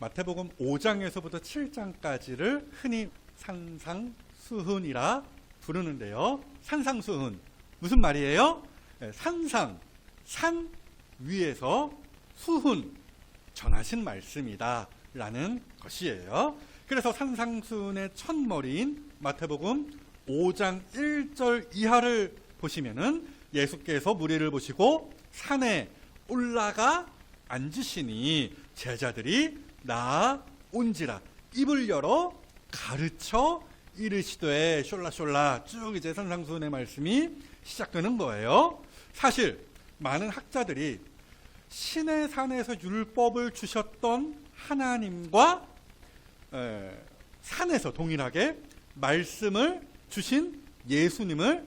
마태복음 5장에서부터 7장까지를 흔히 산상수훈이라 부르는데요. 산상수훈 무슨 말이에요? 산상, 산 위에서 수훈, 전하신 말씀이다 라는 것이에요. 그래서 산상수훈의 첫머리인 마태복음 5장 1절 이하를 보시면은 예수께서 무리를 보시고 산에 올라가 앉으시니 제자들이 나아온지라 입을 열어 가르쳐 이르시되 숄라숄라 쭉 이제 산상수훈의 말씀이 시작되는 거예요. 사실 많은 학자들이 신의 산에서 율법을 주셨던 하나님과 산에서 동일하게 말씀을 주신 예수님을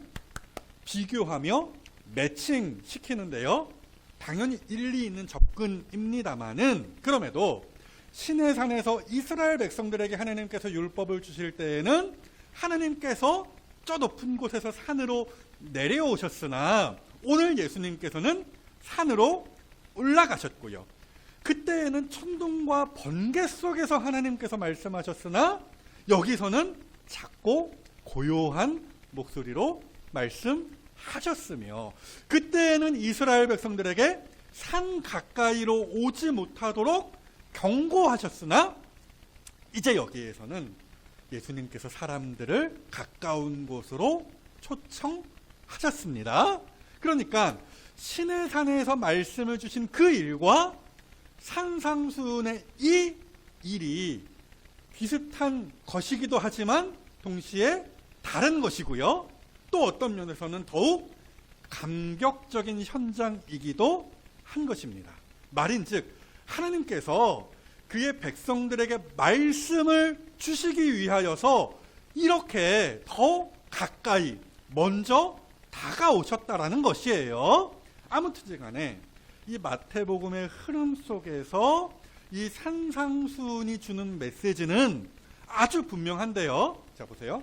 비교하며 매칭시키는데요. 당연히 일리 있는 접근입니다마는 그럼에도 신의 산에서 이스라엘 백성들에게 하나님께서 율법을 주실 때에는 하나님께서 저 높은 곳에서 산으로 내려오셨으나 오늘 예수님께서는 산으로 올라가셨고요. 그때에는 천둥과 번개 속에서 하나님께서 말씀하셨으나 여기서는 작고 고요한 목소리로 말씀하셨으며 그때에는 이스라엘 백성들에게 산 가까이로 오지 못하도록 경고하셨으나 이제 여기에서는 예수님께서 사람들을 가까운 곳으로 초청하셨습니다. 그러니까 신의 산에서 말씀을 주신 그 일과 산상수훈의 이 일이 비슷한 것이기도 하지만 동시에 다른 것이고요. 또 어떤 면에서는 더욱 감격적인 현장이기도 한 것입니다. 말인즉 하나님께서 그의 백성들에게 말씀을 주시기 위하여서 이렇게 더 가까이 먼저 다가오셨다라는 것이에요. 아무튼간에 이 마태복음의 흐름 속에서 이 산상수훈이 주는 메시지는 아주 분명한데요. 자 보세요.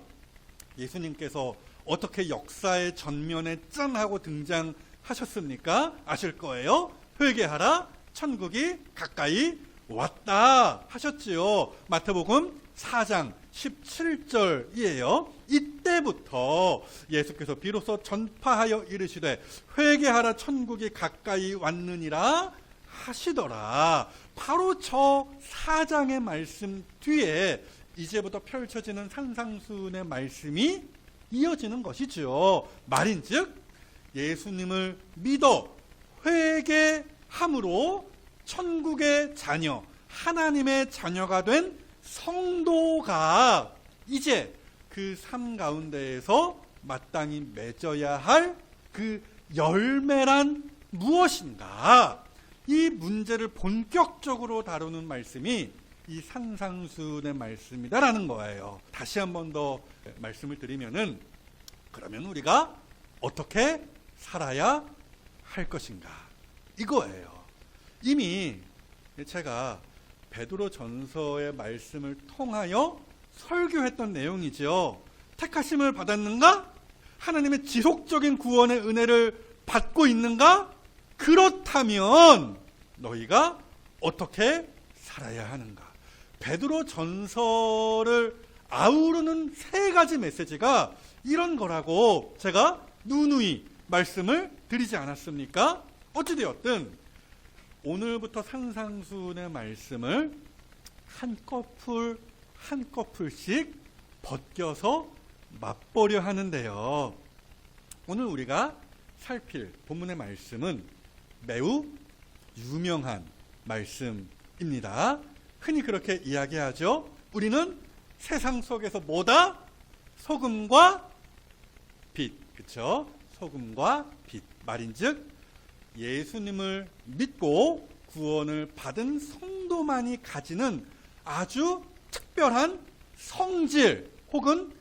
예수님께서 어떻게 역사의 전면에 짠 하고 등장하셨습니까? 아실 거예요. 회개하라, 천국이 가까이 왔다 하셨지요. 마태복음 4장 17절이에요. 이때부터 예수께서 비로소 전파하여 이르시되 회개하라 천국이 가까이 왔느니라 하시더라. 바로 저 4장의 말씀 뒤에 이제부터 펼쳐지는 산상수훈의 말씀이 이어지는 것이죠. 말인즉 예수님을 믿어 회개함으로 천국의 자녀, 하나님의 자녀가 된 성도가 이제 그 삶 가운데에서 마땅히 맺어야 할 그 열매란 무엇인가? 이 문제를 본격적으로 다루는 말씀이 이 산상수훈의 말씀이다라는 거예요. 다시 한 번 더 말씀을 드리면은 그러면 우리가 어떻게 살아야 할 것인가? 이거예요. 이미 제가 베드로 전서의 말씀을 통하여 설교했던 내용이죠. 택하심을 받았는가? 하나님의 지속적인 구원의 은혜를 받고 있는가? 그렇다면 너희가 어떻게 살아야 하는가? 베드로 전서를 아우르는 세 가지 메시지가 이런 거라고 제가 누누이 말씀을 드리지 않았습니까? 어찌되었든 오늘부터 산상수훈의 말씀을 한 커플 한 커플씩 벗겨서 맛보려 하는데요. 오늘 우리가 살필 본문의 말씀은 매우 유명한 말씀입니다. 흔히 그렇게 이야기하죠. 우리는 세상 속에서 뭐다? 소금과 빛. 그렇죠? 소금과 빛. 말인즉 예수님을 믿고 구원을 받은 성도만이 가지는 아주 특별한 성질 혹은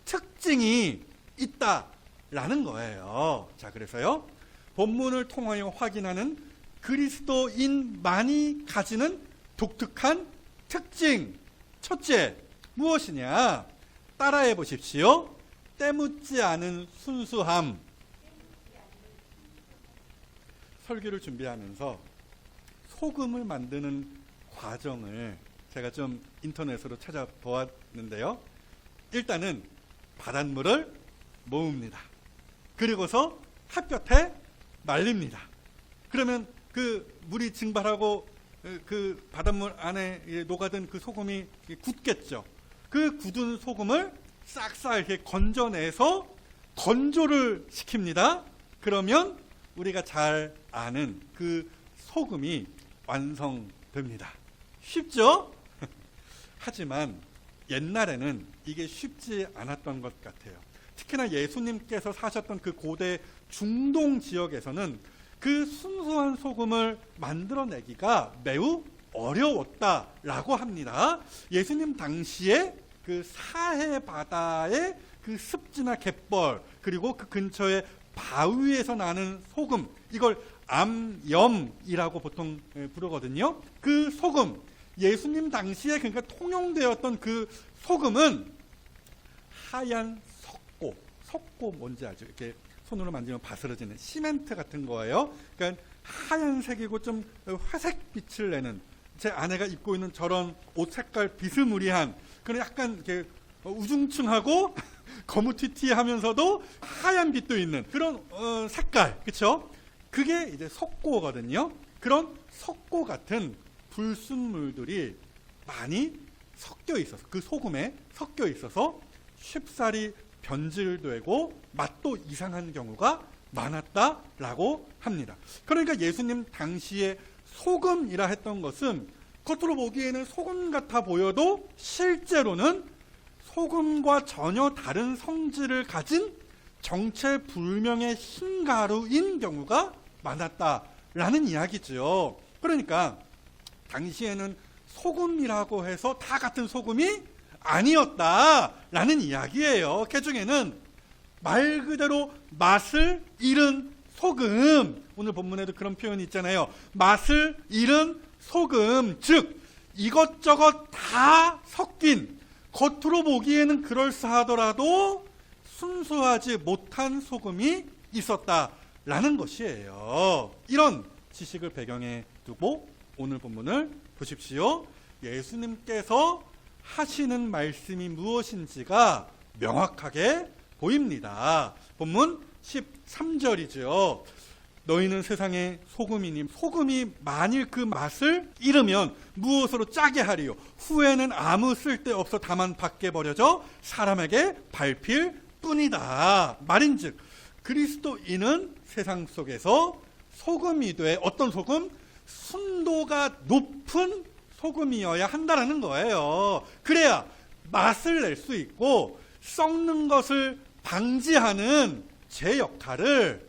특징이 있다라는 거예요. 자, 그래서요. 본문을 통하여 확인하는 그리스도인만이 가지는 독특한 특징. 첫째, 무엇이냐? 따라해 보십시오. 때묻지 않은 순수함. 설교를 준비하면서 소금을 만드는 과정을 제가 좀 인터넷으로 찾아보았는데요. 일단은 바닷물을 모읍니다. 그리고서 햇볕에 말립니다. 그러면 그 물이 증발하고 그 바닷물 안에 녹아든 그 소금이 굳겠죠. 그 굳은 소금을 싹싹 이렇게 건져내서 건조를 시킵니다. 그러면 우리가 잘 아는 그 소금이 완성됩니다. 쉽죠? 하지만 옛날에는 이게 쉽지 않았던 것 같아요. 특히나 예수님께서 사셨던 그 고대 중동 지역에서는 그 순수한 소금을 만들어내기가 매우 어려웠다라고 합니다. 예수님 당시에 그 사해 바다의 그 습지나 갯벌, 그리고 그 근처에 바위에서 나는 소금, 이걸 암염이라고 보통 부르거든요. 그 소금, 예수님 당시에 그러니까 통용되었던 그 소금은 하얀 석고 뭔지 알죠? 이렇게 손으로 만지면 바스러지는 시멘트 같은 거예요. 그러니까 하얀색이고 좀 회색 빛을 내는, 제 아내가 입고 있는 저런 옷 색깔 비스무리한 그런 약간 이렇게 우중충하고 거무튀튀하면서도 하얀 빛도 있는 그런 색깔, 그렇죠? 그게 이제 석고거든요. 그런 석고 같은 불순물들이 많이 섞여 있어서, 그 소금에 섞여 있어서 쉽사리 변질되고 맛도 이상한 경우가 많았다라고 합니다. 그러니까 예수님 당시에 소금이라 했던 것은 겉으로 보기에는 소금 같아 보여도 실제로는 소금과 전혀 다른 성질을 가진 정체불명의 흰가루인 경우가 많았다라는 이야기죠. 그러니까 당시에는 소금이라고 해서 다 같은 소금이 아니었다라는 이야기예요. 그 중에는 말 그대로 맛을 잃은 소금, 오늘 본문에도 그런 표현이 있잖아요. 맛을 잃은 소금, 즉 이것저것 다 섞인, 겉으로 보기에는 그럴싸하더라도 순수하지 못한 소금이 있었다라는 것이에요. 이런 지식을 배경에 두고 오늘 본문을 보십시오. 예수님께서 하시는 말씀이 무엇인지가 명확하게 보입니다. 본문 13절이죠. 너희는 세상의 소금이니 소금이 만일 그 맛을 잃으면 무엇으로 짜게 하리요? 후에는 아무 쓸데없어 다만 밖에 버려져 사람에게 밟힐 뿐이다. 말인즉 그리스도인은 세상 속에서 소금이 돼, 어떤 소금? 순도가 높은 소금이어야 한다라는 거예요. 그래야 맛을 낼 수 있고 썩는 것을 방지하는 제 역할을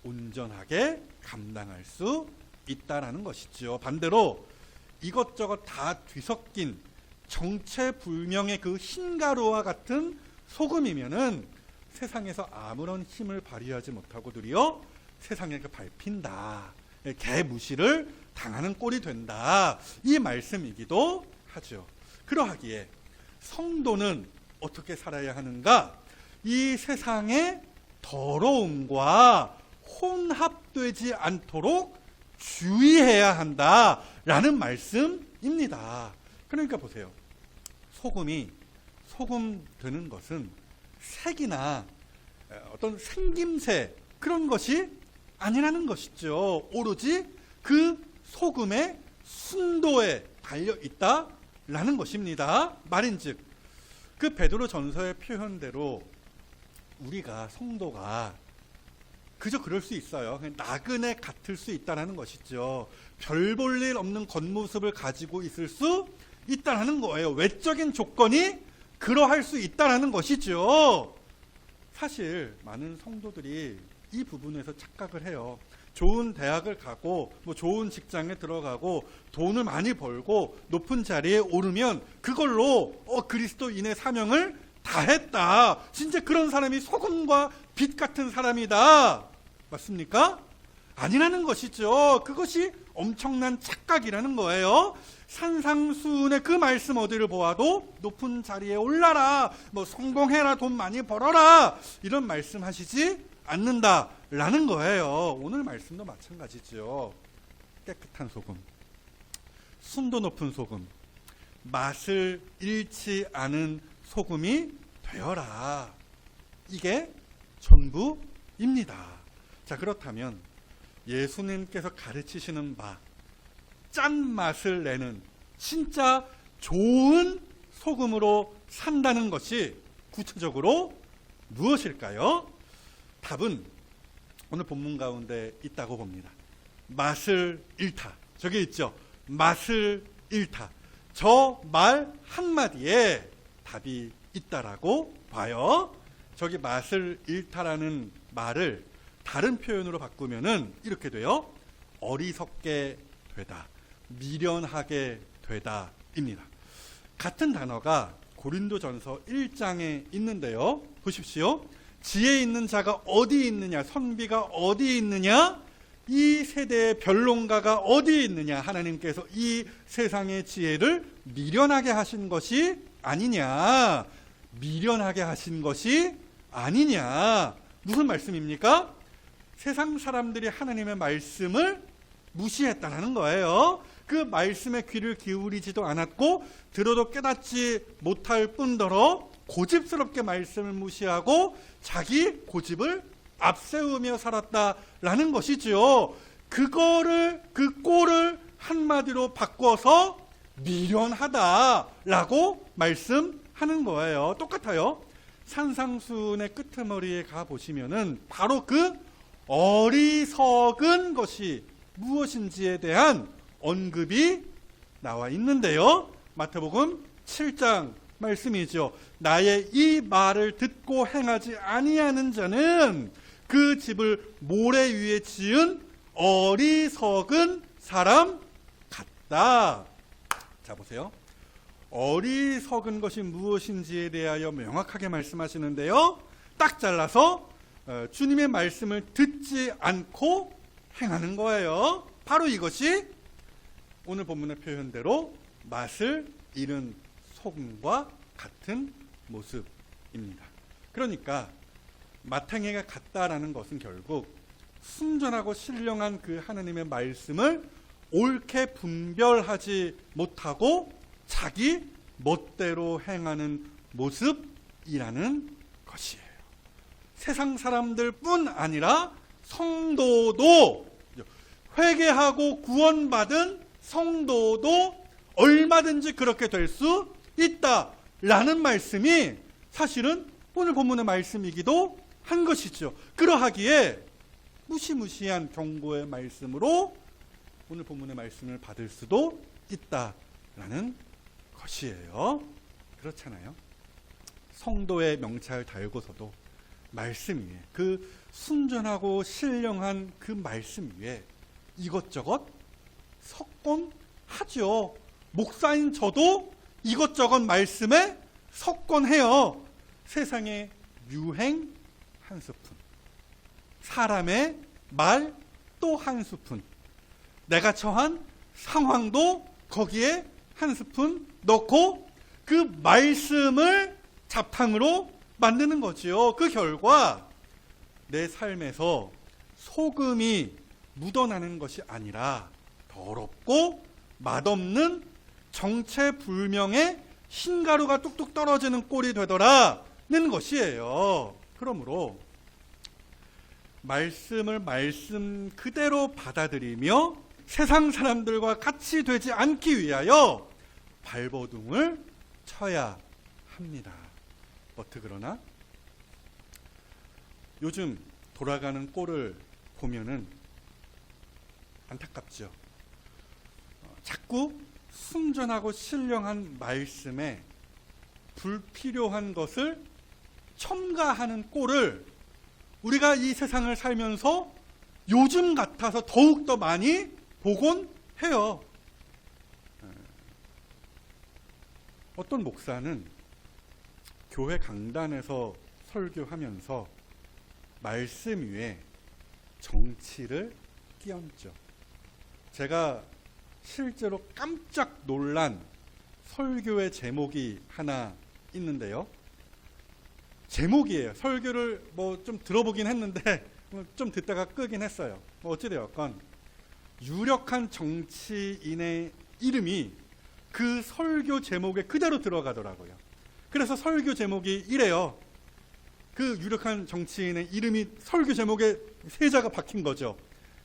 온전하게 감당할 수 있다라는 것이죠. 반대로 이것저것 다 뒤섞인 정체불명의 그 흰가루와 같은 소금이면은 세상에서 아무런 힘을 발휘하지 못하고 도리어 세상에게 밟힌다, 개무시를 당하는 꼴이 된다, 이 말씀이기도 하죠. 그러하기에 성도는 어떻게 살아야 하는가? 이 세상의 더러움과 혼합되지 않도록 주의해야 한다라는 말씀입니다. 그러니까 보세요. 소금이 소금 되는 것은 색이나 어떤 생김새 그런 것이 아니라는 것이죠. 오로지 그 소금의 순도에 달려 있다라는 것입니다. 말인즉 그 베드로 전서의 표현대로 우리가 성도가 그저 그럴 수 있어요. 그냥 나그네 같을 수 있다는 것이죠. 별 볼 일 없는 겉모습을 가지고 있을 수 있다는 거예요. 외적인 조건이 그러할 수 있다는 것이죠. 사실 많은 성도들이 이 부분에서 착각을 해요. 좋은 대학을 가고 좋은 직장에 들어가고 돈을 많이 벌고 높은 자리에 오르면 그걸로 그리스도인의 사명을 다했다. 진짜 그런 사람이 소금과 빛 같은 사람이다. 맞습니까? 아니라는 것이죠. 그것이 엄청난 착각이라는 거예요. 산상수훈의 그 말씀 어디를 보아도 높은 자리에 올라라, 성공해라, 돈 많이 벌어라, 이런 말씀 하시지 않는다라는 거예요. 오늘 말씀도 마찬가지죠. 깨끗한 소금, 순도 높은 소금, 맛을 잃지 않은 소금이 되어라. 이게 전부입니다. 자, 그렇다면 예수님께서 가르치시는 바 짠맛을 내는 진짜 좋은 소금으로 산다는 것이 구체적으로 무엇일까요? 답은 오늘 본문 가운데 있다고 봅니다. 맛을 잃다. 저기 있죠. 맛을 잃다. 저 말 한마디에 답이 있다라고 봐요. 저기 맛을 잃다라는 말을 다른 표현으로 바꾸면은 이렇게 돼요. 어리석게 되다. 미련하게 되다 입니다. 같은 단어가 고린도전서 1장에 있는데요. 보십시오. 지혜 있는 자가 어디 있느냐, 선비가 어디 있느냐, 이 세대의 변론가가 어디 있느냐. 하나님께서 이 세상의 지혜를 미련하게 하신 것이 아니냐, 미련하게 하신 것이 아니냐. 무슨 말씀입니까? 세상 사람들이 하나님의 말씀을 무시했다라는 거예요. 그 말씀에 귀를 기울이지도 않았고 들어도 깨닫지 못할 뿐더러 고집스럽게 말씀을 무시하고 자기 고집을 앞세우며 살았다라는 것이죠. 그거를, 그 꼴을 한마디로 바꿔서 미련하다라고 말씀하는 거예요. 똑같아요. 산상수훈의 끄트머리에 가보시면은 바로 그 어리석은 것이 무엇인지에 대한 언급이 나와 있는데요. 마태복음 7장 말씀이죠. 나의 이 말을 듣고 행하지 아니하는 자는 그 집을 모래 위에 지은 어리석은 사람 같다. 자, 보세요. 어리석은 것이 무엇인지에 대하여 명확하게 말씀하시는데요. 딱 잘라서 주님의 말씀을 듣지 않고 행하는 거예요. 바로 이것이 오늘 본문의 표현대로 맛을 잃은 소금과 같은 모습입니다. 그러니까 마탱이가 같다라는 것은 결국 순전하고 신령한 그 하나님의 말씀을 옳게 분별하지 못하고 자기 멋대로 행하는 모습이라는 것이에요. 세상 사람들뿐 아니라 성도도, 회개하고 구원받은 성도도 얼마든지 그렇게 될 수 있다라는 말씀이 사실은 오늘 본문의 말씀이기도 한 것이죠. 그러하기에 무시무시한 경고의 말씀으로 오늘 본문의 말씀을 받을 수도 있다라는 것이에요. 그렇잖아요. 성도의 명찰 달고서도 말씀 위에, 그 순전하고 신령한 그 말씀 위에 이것저것 석곤 하죠. 목사인 저도 이것저것 말씀에 석곤해요. 세상의 유행 한 스푼, 사람의 말 또 한 스푼, 내가 처한 상황도 거기에 한 스푼 넣고 그 말씀을 잡탕으로 만드는 거지요. 그 결과 내 삶에서 소금이 묻어나는 것이 아니라 더럽고 맛없는 정체불명의 흰가루가 뚝뚝 떨어지는 꼴이 되더라는 것이에요. 그러므로 말씀을 말씀 그대로 받아들이며 세상 사람들과 같이 되지 않기 위하여 발버둥을 쳐야 합니다. 그러나 요즘 돌아가는 꼴을 보면은 안타깝죠. 자꾸 순전하고 신령한 말씀에 불필요한 것을 첨가하는 꼴을 우리가 이 세상을 살면서 요즘 같아서 더욱더 많이 보곤 해요. 어떤 목사는 교회 강단에서 설교하면서 말씀 위에 정치를 끼얹죠. 제가 실제로 깜짝 놀란 설교의 제목이 하나 있는데요. 제목이에요. 설교를 좀 들어보긴 했는데 좀 듣다가 끄긴 했어요. 어찌되었건 유력한 정치인의 이름이 그 설교 제목에 그대로 들어가더라고요. 그래서 설교 제목이 이래요. 그 유력한 정치인의 이름이 설교 제목에 세자가 박힌 거죠.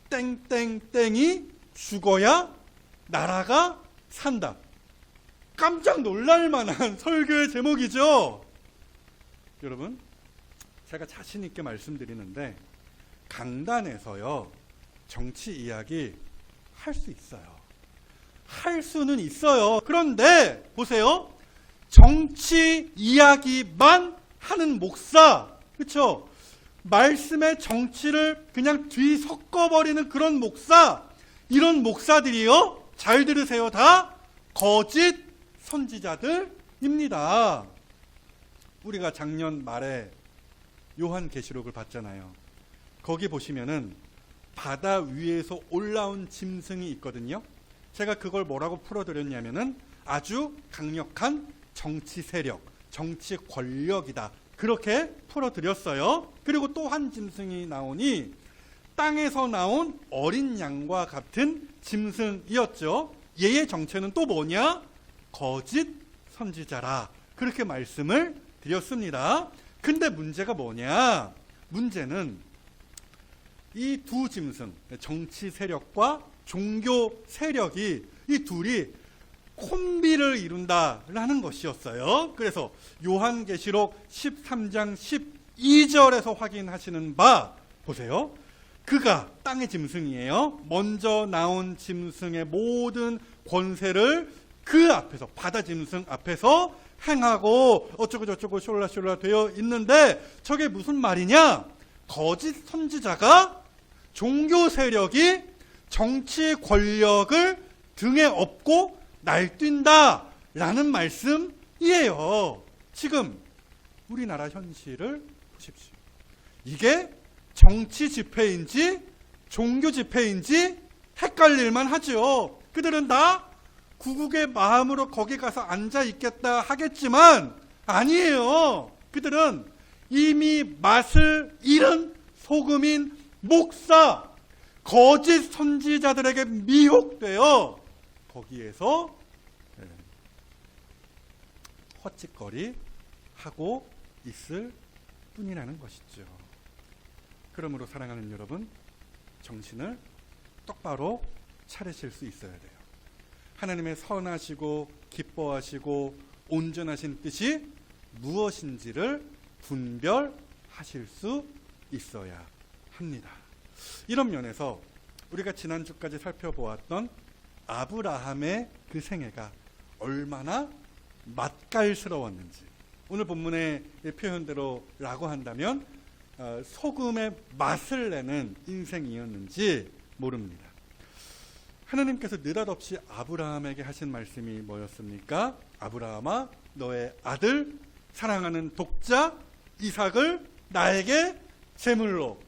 땡땡땡이 죽어야 나라가 산다. 깜짝 놀랄 만한 설교의 제목이죠. 여러분, 제가 자신 있게 말씀드리는데 강단에서요, 정치 이야기 할 수 있어요. 할 수는 있어요. 그런데 보세요. 정치 이야기만 하는 목사, 그렇죠? 말씀의 정치를 그냥 뒤섞어버리는 그런 목사, 이런 목사들이요, 잘 들으세요, 다 거짓 선지자들입니다. 우리가 작년 말에 요한계시록을 봤잖아요. 거기 보시면은 바다 위에서 올라온 짐승이 있거든요. 제가 그걸 뭐라고 풀어드렸냐면은 아주 강력한 정치 세력, 정치 권력이다, 그렇게 풀어드렸어요. 그리고 또 한 짐승이 나오니 땅에서 나온 어린 양과 같은 짐승이었죠. 얘의 정체는 또 뭐냐? 거짓 선지자라, 그렇게 말씀을 드렸습니다. 근데 문제가 뭐냐? 문제는 이 두 짐승, 정치 세력과 종교 세력이, 이 둘이 콤비를 이룬다라는 것이었어요. 그래서 요한계시록 13장 12절에서 확인하시는 바 보세요. 그가 땅의 짐승이에요. 먼저 나온 짐승의 모든 권세를 그 앞에서, 바다 짐승 앞에서 행하고 어쩌고 저쩌고 숄라숄라 되어 있는데, 저게 무슨 말이냐? 거짓 선지자가, 종교 세력이 정치 권력을 등에 업고 날뛴다라는 말씀이에요. 지금 우리나라 현실을 보십시오. 이게 정치 집회인지 종교 집회인지 헷갈릴만 하죠. 그들은 다 구국의 마음으로 거기 가서 앉아 있겠다 하겠지만 아니에요. 그들은 이미 맛을 잃은 소금인 목사, 거짓 선지자들에게 미혹되어 거기에서 헛짓거리 하고 있을 뿐이라는 것이죠. 그러므로 사랑하는 여러분, 정신을 똑바로 차리실 수 있어야 돼요. 하나님의 선하시고 기뻐하시고 온전하신 뜻이 무엇인지를 분별하실 수 있어야 합니다. 이런 면에서 우리가 지난주까지 살펴보았던 아브라함의 그 생애가 얼마나 맛깔스러웠는지, 오늘 본문의 표현대로라고 한다면 소금의 맛을 내는 인생이었는지 모릅니다. 하나님께서 느닷없이 아브라함에게 하신 말씀이 뭐였습니까? 아브라함아, 너의 아들, 사랑하는 독자 이삭을 나에게 제물로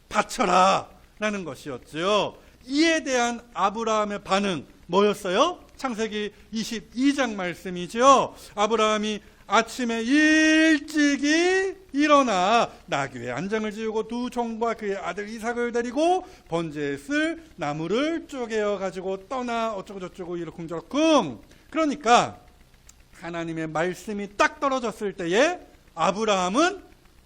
바쳐라 라는 것이었죠. 이에 대한 아브라함의 반응 뭐였어요? 창세기 22장 말씀이죠. 아브라함이 아침에 일찍이 일어나 나귀의 안장을 지우고 두 종과 그의 아들 이삭을 데리고 번제에 쓸 나무를 쪼개어 가지고 떠나 어쩌고 저쩌고 이러쿵저러쿵. 그러니까 하나님의 말씀이 딱 떨어졌을 때에 아브라함은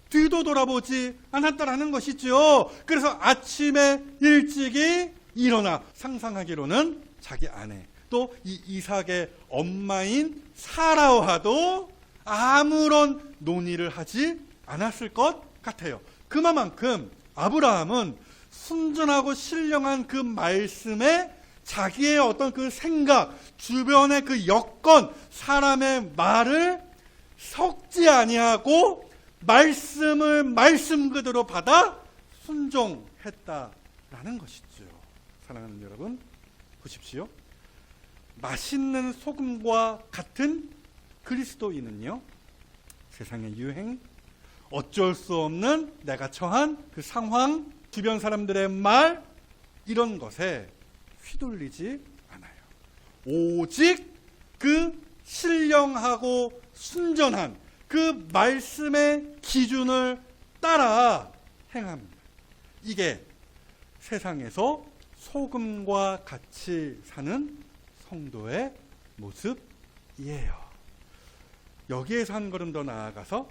뒤도 돌아보지 않았다라는 것이죠. 그래서 아침에 일찍이 일어나, 상상하기로는 자기 아내, 또 이 이삭의 엄마인 사라와도 아무런 논의를 하지 않았을 것 같아요. 그만큼 아브라함은 순전하고 신령한 그 말씀에 자기의 어떤 그 생각, 주변의 그 여건, 사람의 말을 섞지 아니하고 말씀을 말씀 그대로 받아 순종했다라는 것이죠. 사랑하는 여러분, 보십시오. 맛있는 소금과 같은 그리스도인은요, 세상의 유행, 어쩔 수 없는 내가 처한 그 상황, 주변 사람들의 말, 이런 것에 휘둘리지 않아요. 오직 그 신령하고 순전한 그 말씀의 기준을 따라 행합니다. 이게 세상에서 소금과 같이 사는 성도의 모습입니다. 이에요. 여기에서 한 걸음 더 나아가서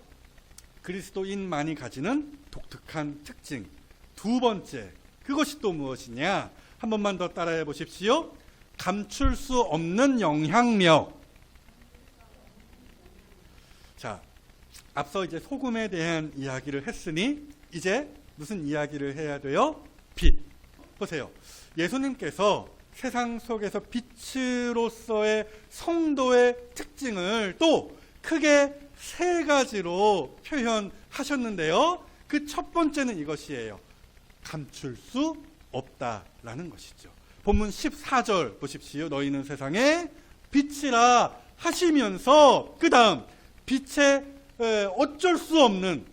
그리스도인만이 가지는 독특한 특징, 두 번째, 그것이 또 무엇이냐? 한 번만 더 따라해 보십시오. 감출 수 없는 영향력. 자, 앞서 이제 소금에 대한 이야기를 했으니 이제 무슨 이야기를 해야 돼요? 빛. 보세요. 예수님께서 세상 속에서 빛으로서의 성도의 특징을 또 크게 세 가지로 표현하셨는데요. 그 첫 번째는 이것이에요. 감출 수 없다라는 것이죠. 본문 14절 보십시오. 너희는 세상의 빛이라 하시면서 그 다음 빛의 어쩔 수 없는,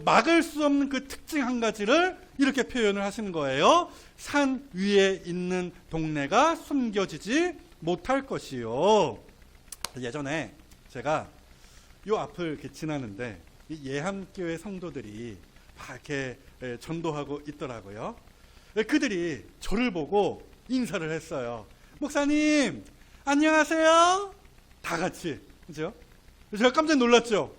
막을 수 없는 그 특징 한 가지를 이렇게 표현을 하시는 거예요. 산 위에 있는 동네가 숨겨지지 못할 것이요. 예전에 제가 요 앞을 이렇게 지나는데 이 예함교회 성도들이 막 이렇게 전도하고 있더라고요. 그들이 저를 보고 인사를 했어요. 목사님, 안녕하세요. 다 같이. 그죠? 제가 깜짝 놀랐죠?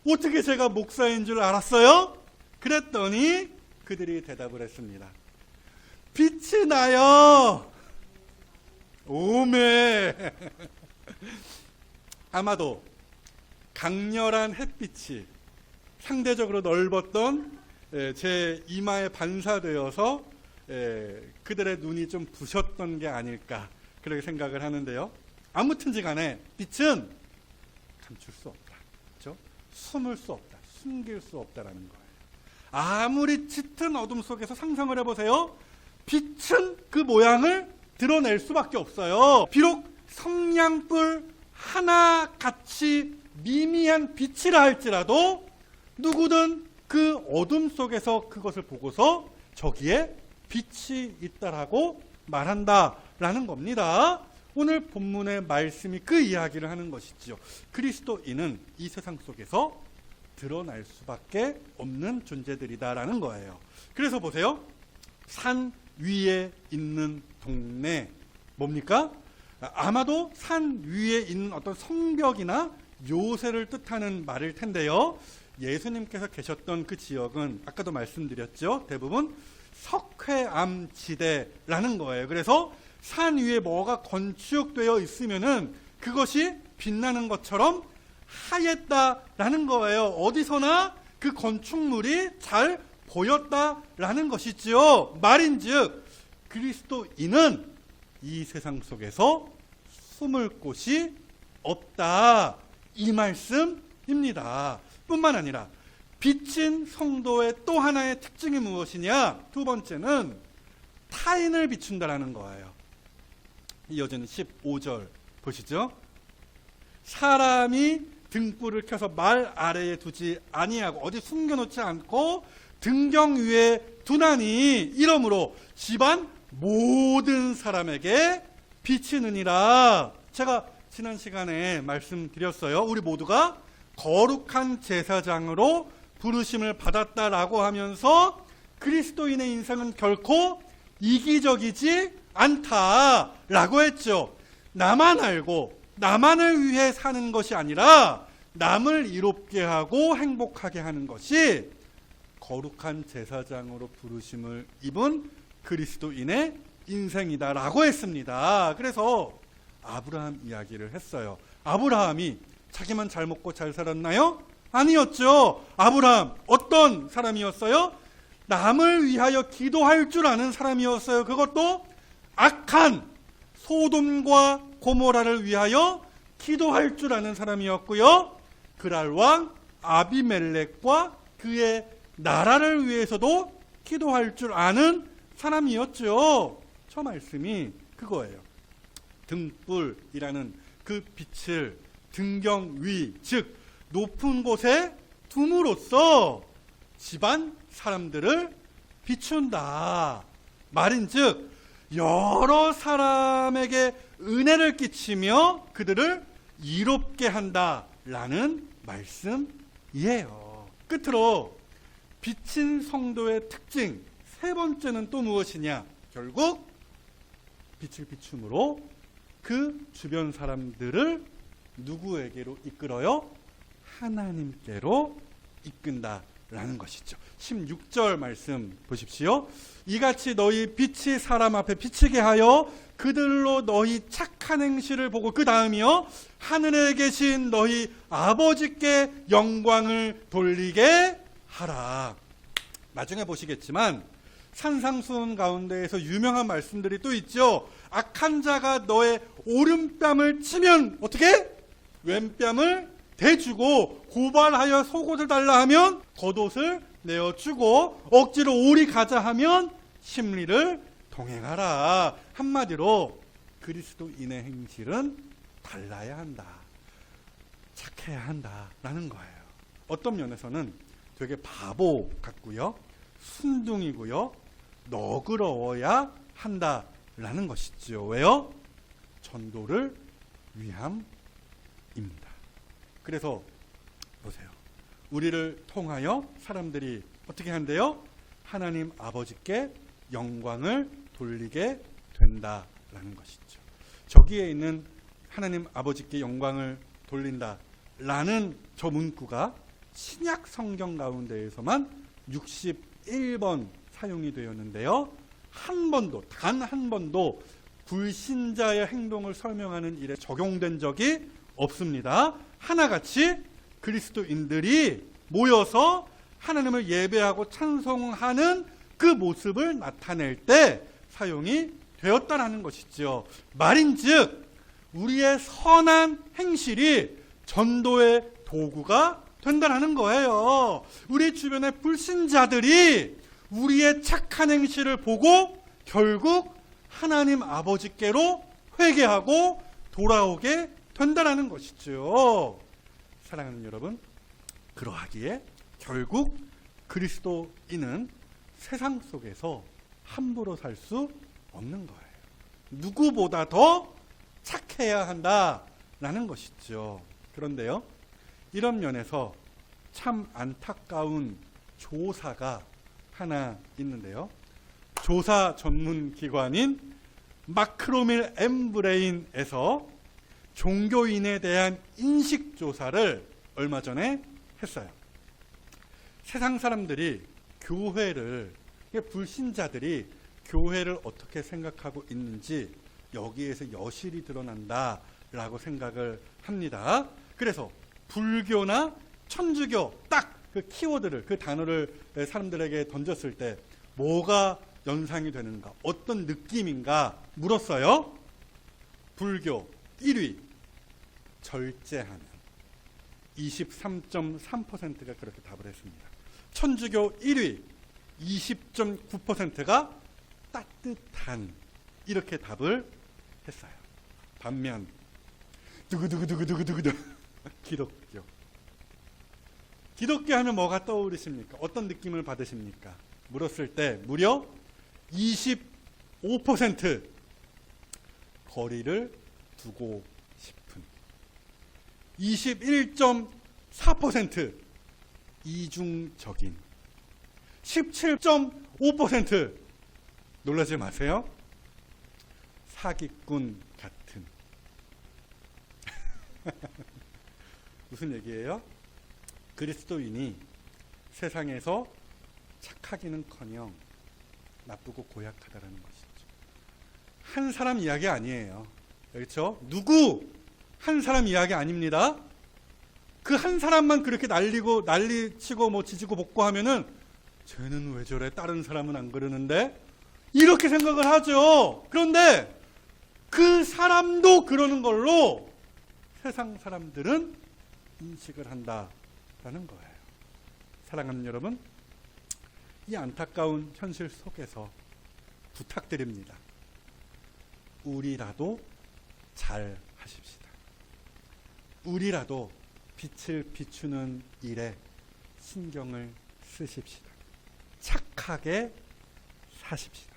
어떻게 제가 목사인 줄 알았어요? 그랬더니 그들이 대답을 했습니다. 빛이 나요. 오메. 아마도 강렬한 햇빛이 상대적으로 넓었던 제 이마에 반사되어서 그들의 눈이 좀 부셨던 게 아닐까 그렇게 생각을 하는데요. 아무튼지 간에 빛은 감출 수 없다. 그렇죠? 숨을 수 없다. 숨길 수 없다라는 거예요. 아무리 짙은 어둠 속에서 상상을 해보세요. 빛은 그 모양을 드러낼 수밖에 없어요. 비록 성냥불 하나같이 미미한 빛이라 할지라도 누구든 그 어둠 속에서 그것을 보고서 저기에 빛이 있다라고 말한다라는 겁니다. 오늘 본문의 말씀이 그 이야기를 하는 것이지요. 그리스도인은 이 세상 속에서 드러날 수밖에 없는 존재들이다라는 거예요. 그래서 보세요. 산 위에 있는 동네 뭡니까? 아마도 산 위에 있는 어떤 성벽이나 요새를 뜻하는 말일 텐데요. 예수님께서 계셨던 그 지역은 아까도 말씀드렸죠. 대부분 석회암 지대라는 거예요. 그래서 산 위에 뭐가 건축되어 있으면은 그것이 빛나는 것처럼 하였다라는 거예요. 어디서나 그 건축물이 잘 보였다라는 것이지요. 말인즉 그리스도인은 이 세상 속에서 숨을 곳이 없다. 이 말씀입니다. 뿐만 아니라 비친 성도의 또 하나의 특징이 무엇이냐? 두 번째는 타인을 비춘다라는 거예요. 이어지는 15절 보시죠. 사람이 등불을 켜서 말 아래에 두지 아니하고 어디 숨겨놓지 않고 등경 위에 두나니 이러므로 집안 모든 사람에게 비치느니라. 제가 지난 시간에 말씀드렸어요. 우리 모두가 거룩한 제사장으로 부르심을 받았다라고 하면서 그리스도인의 인생은 결코 이기적이지 않다라고 했죠. 나만 알고 나만을 위해 사는 것이 아니라 남을 이롭게 하고 행복하게 하는 것이 거룩한 제사장으로 부르심을 입은 그리스도인의 인생이다라고 했습니다. 그래서 아브라함 이야기를 했어요. 아브라함이 자기만 잘 먹고 잘 살았나요? 아니었죠. 아브라함 어떤 사람이었어요? 남을 위하여 기도할 줄 아는 사람이었어요. 그것도 악한 소돔과 고모라를 위하여 기도할 줄 아는 사람이었고요. 그랄 왕 아비멜렉과 그의 나라를 위해서도 기도할 줄 아는 사람이었죠. 저 말씀이 그거예요. 등불이라는 그 빛을 등경 위, 즉 높은 곳에 둠으로써 집안 사람들을 비춘다. 말인즉 여러 사람에게 은혜를 끼치며 그들을 이롭게 한다라는 말씀이에요. 끝으로 비친 성도의 특징 세 번째는 또 무엇이냐? 결국 빛을 비춤으로 그 주변 사람들을 누구에게로 이끌어요? 하나님께로 이끈다라는 것이죠. 16절 말씀 보십시오. 이같이 너희 빛이 사람 앞에 비치게 하여 그들로 너희 착한 행실을 보고, 그 다음이요, 하늘에 계신 너희 아버지께 영광을 돌리게 하라. 나중에 보시겠지만 산상수훈 가운데에서 유명한 말씀들이 또 있죠. 악한 자가 너의 오른뺨을 치면 어떻게? 왼뺨을 대주고, 고발하여 속옷을 달라 하면 겉옷을 내어주고, 억지로 오리 가자 하면 심리를 동행하라. 한마디로 그리스도인의 행실은 달라야 한다, 착해야 한다라는 거예요. 어떤 면에서는 되게 바보 같고요, 순둥이고요, 너그러워야 한다라는 것이죠. 왜요? 전도를 위함입니다. 그래서 보세요. 우리를 통하여 사람들이 어떻게 한대요? 하나님 아버지께 영광을 돌리게 된다라는 것이죠. 저기에 있는 하나님 아버지께 영광을 돌린다라는 저 문구가 신약 성경 가운데에서만 61번 사용이 되었는데요. 한 번도, 단 한 번도 불신자의 행동을 설명하는 일에 적용된 적이 없습니다. 하나같이 그리스도인들이 모여서 하나님을 예배하고 찬송하는 그 모습을 나타낼 때 사용이 되었다라는 것이죠. 말인즉 우리의 선한 행실이 전도의 도구가 된다라는 거예요. 우리 주변의 불신자들이 우리의 착한 행실을 보고 결국 하나님 아버지께로 회개하고 돌아오게 된다라는 것이죠. 사랑하는 여러분, 그러하기에 결국 그리스도인은 세상 속에서 함부로 살 수 없는 거예요. 누구보다 더 착해야 한다라는 것이죠. 그런데요, 이런 면에서 참 안타까운 조사가 하나 있는데요. 조사 전문 기관인 마크로밀 엠브레인에서 종교인에 대한 인식 조사를 얼마 전에 했어요. 세상 사람들이 교회를, 불신자들이 교회를 어떻게 생각하고 있는지 여기에서 여실히 드러난다라고 생각을 합니다. 그래서 불교나 천주교 딱 그 키워드를, 그 단어를 사람들에게 던졌을 때 뭐가 연상이 되는가, 어떤 느낌인가 물었어요. 불교 1위, 절제하는 23.3%가 그렇게 답을 했습니다. 천주교 1위 20.9%가 따뜻한, 이렇게 답을 했어요. 반면 두구두구두구두구두구 기독교 하면 뭐가 떠오르십니까? 어떤 느낌을 받으십니까? 물었을 때 무려 25% 거리를 두고 싶은, 21.4% 이중적인, 17.5% 놀라지 마세요, 사기꾼 같은. 무슨 얘기예요? 그리스도인이 세상에서 착하기는커녕 나쁘고 고약하다라는 것이죠. 한 사람 이야기 아니에요. 그렇죠? 누구 한 사람 이야기 아닙니다. 그 한 사람만 그렇게 난리치고 뭐 지지고 볶고하면은 쟤는 왜 저래? 다른 사람은 안 그러는데? 이렇게 생각을 하죠. 그런데 그 사람도 그러는 걸로 세상 사람들은 인식을 한다라는 거예요. 사랑하는 여러분, 이 안타까운 현실 속에서 부탁드립니다. 우리라도 잘 하십시다. 우리라도 빛을 비추는 일에 신경을 쓰십시다. 착하게 사십시다.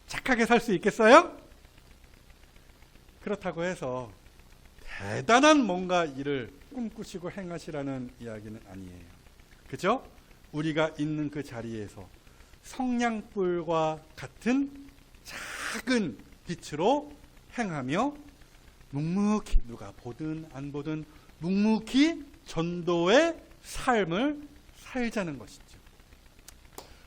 착하게 살 수 있겠어요? 그렇다고 해서 대단한 뭔가 일을 꿈꾸시고 행하시라는 이야기는 아니에요. 그죠? 우리가 있는 그 자리에서 성냥불과 같은 작은 빛으로 행하며 묵묵히 누가 보든 안 보든 묵묵히 전도의 삶을 살자는 것이죠.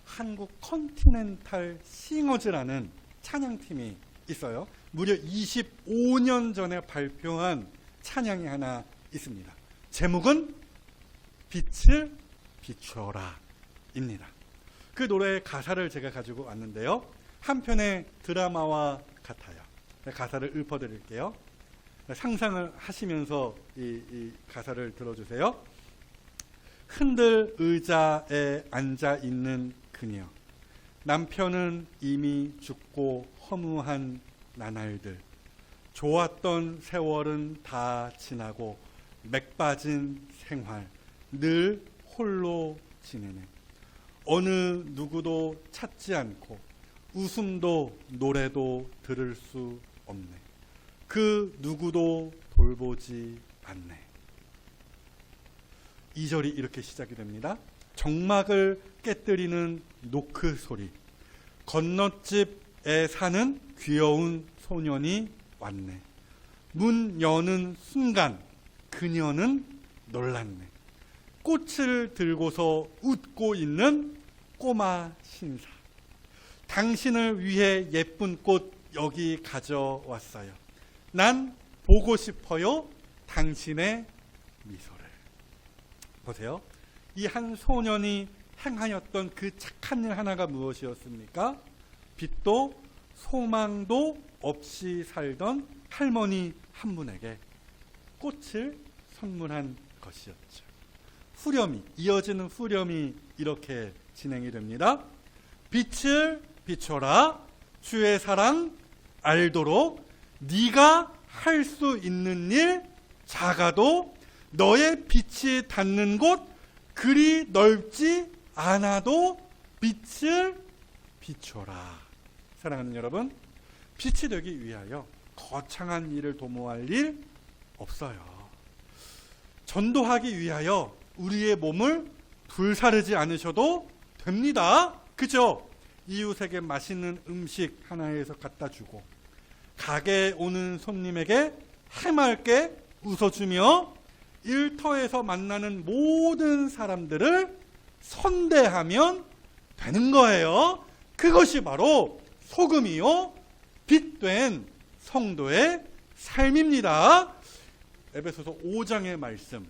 한국 컨티넨탈 싱어즈라는 찬양팀이 있어요. 무려 25년 전에 발표한 찬양이 하나 있습니다. 제목은 빛을 비추어라 입니다. 그 노래의 가사를 제가 가지고 왔는데요. 한편의 드라마와 같아요. 가사를 읊어드릴게요. 상상을 하시면서 이 가사를 들어주세요. 흔들 의자에 앉아있는 그녀, 남편은 이미 죽고 허무한 나날들, 좋았던 세월은 다 지나고 맥 빠진 생활, 늘 홀로 지내네. 어느 누구도 찾지 않고 웃음도 노래도 들을 수 없네. 그 누구도 돌보지 않네. 2절이 이렇게 시작이 됩니다. 정막을 깨뜨리는 노크 소리. 건너집에 사는 귀여운 소년이 왔네. 문 여는 순간 그녀는 놀랐네. 꽃을 들고서 웃고 있는 꼬마 신사. 당신을 위해 예쁜 꽃 여기 가져왔어요. 난 보고 싶어요. 당신의 미소를. 보세요. 이 한 소년이 행하였던 그 착한 일 하나가 무엇이었습니까? 빛도 소망도 없이 살던 할머니 한 분에게 꽃을 선물한 것이었죠. 후렴이, 이어지는 후렴이 이렇게 진행이 됩니다. 빛을 비춰라. 주의 사랑 알도록 네가 할 수 있는 일 작아도 너의 빛이 닿는 곳 그리 넓지 않아도 빛을 비춰라. 사랑하는 여러분, 빛이 되기 위하여 거창한 일을 도모할 일 없어요. 전도하기 위하여 우리의 몸을 불사르지 않으셔도 됩니다. 그죠? 이웃에게 맛있는 음식 하나에서 갖다 주고 가게에 오는 손님에게 해맑게 웃어주며 일터에서 만나는 모든 사람들을 선대하면 되는 거예요. 그것이 바로 소금이요 빛된 성도의 삶입니다. 에베소서 5장의 말씀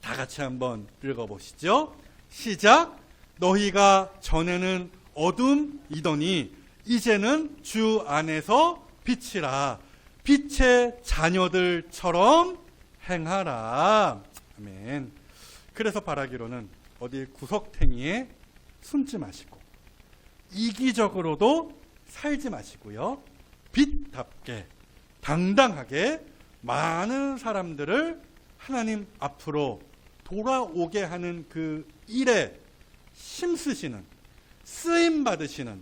다 같이 한번 읽어보시죠. 시작. 너희가 전에는 어둠이더니 이제는 주 안에서 빛이라. 빛의 자녀들처럼 행하라. 아멘. 그래서 바라기로는 어디 구석탱이에 숨지 마시고 이기적으로도 살지 마시고요. 빛답게 당당하게 많은 사람들을 하나님 앞으로 돌아오게 하는 그 일에 힘쓰시는, 쓰임 받으시는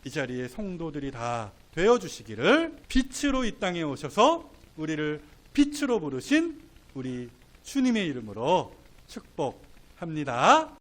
이 자리에 성도들이 다 되어주시기를, 빛으로 이 땅에 오셔서 우리를 빛으로 부르신 우리 주님의 이름으로 축복합니다.